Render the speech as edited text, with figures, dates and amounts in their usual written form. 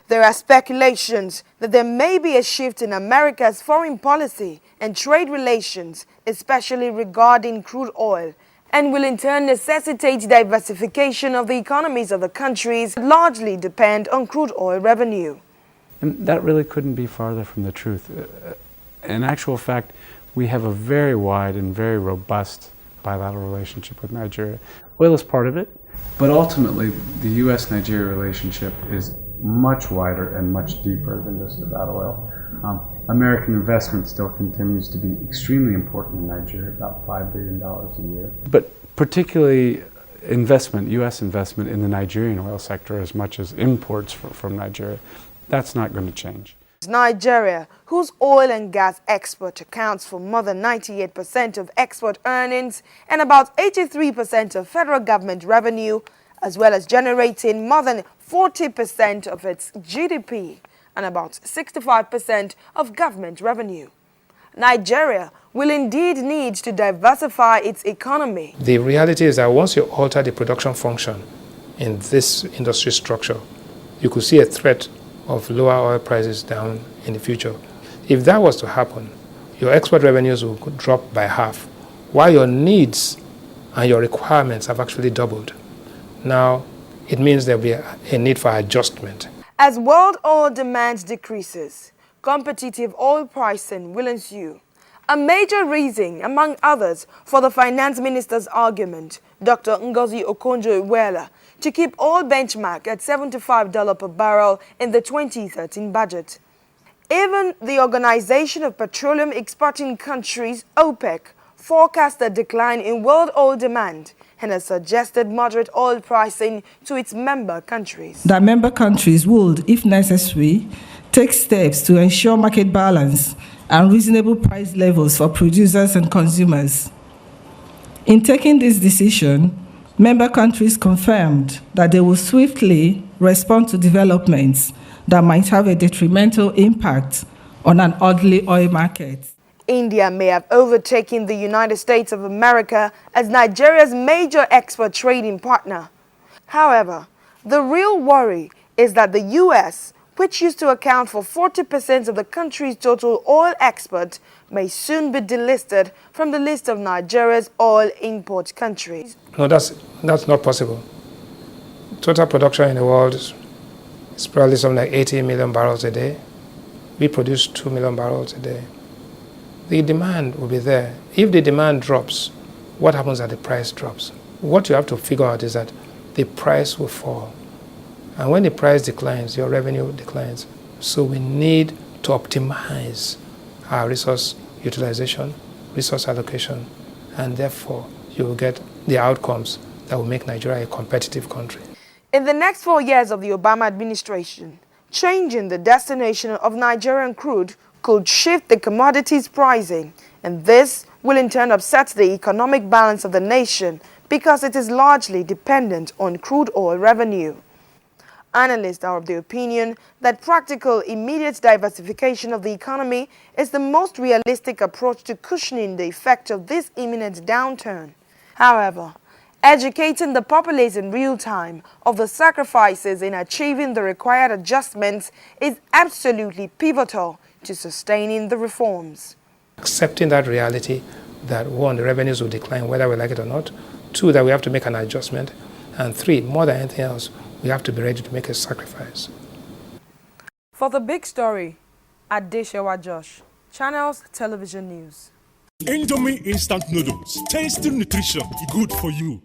There are speculations that there may be a shift in America's foreign policy and trade relations, especially regarding crude oil, and will in turn necessitate diversification of the economies of the countries that largely depend on crude oil revenue. And that really couldn't be farther from the truth. In actual fact, we have a very wide and very robust bilateral relationship with Nigeria. Oil is part of it, but ultimately the U.S.-Nigeria relationship is much wider and much deeper than just about oil. American investment still continues to be extremely important in Nigeria, about $5 billion a year. But particularly investment, U.S. investment in the Nigerian oil sector as much as imports from Nigeria, that's not going to change. Nigeria, whose oil and gas export accounts for more than 98% of export earnings and about 83% of federal government revenue, as well as generating more than 40% of its GDP and about 65% of government revenue. Nigeria will indeed need to diversify its economy. The reality is that once you alter the production function in this industry structure, you could see a threat of lower oil prices down in the future. If that was to happen, your export revenues will drop by half, while your needs and your requirements have actually doubled. Now, it means there will be a need for adjustment. As world oil demand decreases, competitive oil pricing will ensue. A major reason, among others, for the finance minister's argument, Dr. Ngozi Okonjo-Iweala, to keep oil benchmark at $75 per barrel in the 2013 budget. Even the Organization of Petroleum Exporting Countries, OPEC, forecast a decline in world oil demand and has suggested moderate oil pricing to its member countries. The member countries would, if necessary, take steps to ensure market balance and reasonable price levels for producers and consumers. In taking this decision, member countries confirmed that they will swiftly respond to developments that might have a detrimental impact on an orderly oil market. India may have overtaken the United States of America as Nigeria's major export trading partner. However, the real worry is that the U.S., which used to account for 40% of the country's total oil export, may soon be delisted from the list of Nigeria's oil import countries. No, that's not possible. Total production in the world is probably something like 80 million barrels a day. We produce 2 million barrels a day. The demand will be there. If the demand drops, what happens at the price drops? What you have to figure out is that the price will fall. And when the price declines, your revenue declines. So we need to optimize our resource utilization, resource allocation, and therefore you will get the outcomes that will make Nigeria a competitive country. In the next 4 years of the Obama administration, changing the destination of Nigerian crude could shift the commodities pricing, and this will in turn upset the economic balance of the nation because it is largely dependent on crude oil revenue. Analysts are of the opinion that practical, immediate diversification of the economy is the most realistic approach to cushioning the effect of this imminent downturn. However, educating the populace in real time of the sacrifices in achieving the required adjustments is absolutely pivotal to sustaining the reforms. Accepting that reality that one, the revenues will decline whether we like it or not, two, that we have to make an adjustment, and three, more than anything else, we have to be ready to make a sacrifice. For the big story, Adesewa Josh, Channels Television News. Indomie instant noodles, tasty nutrition, good for you.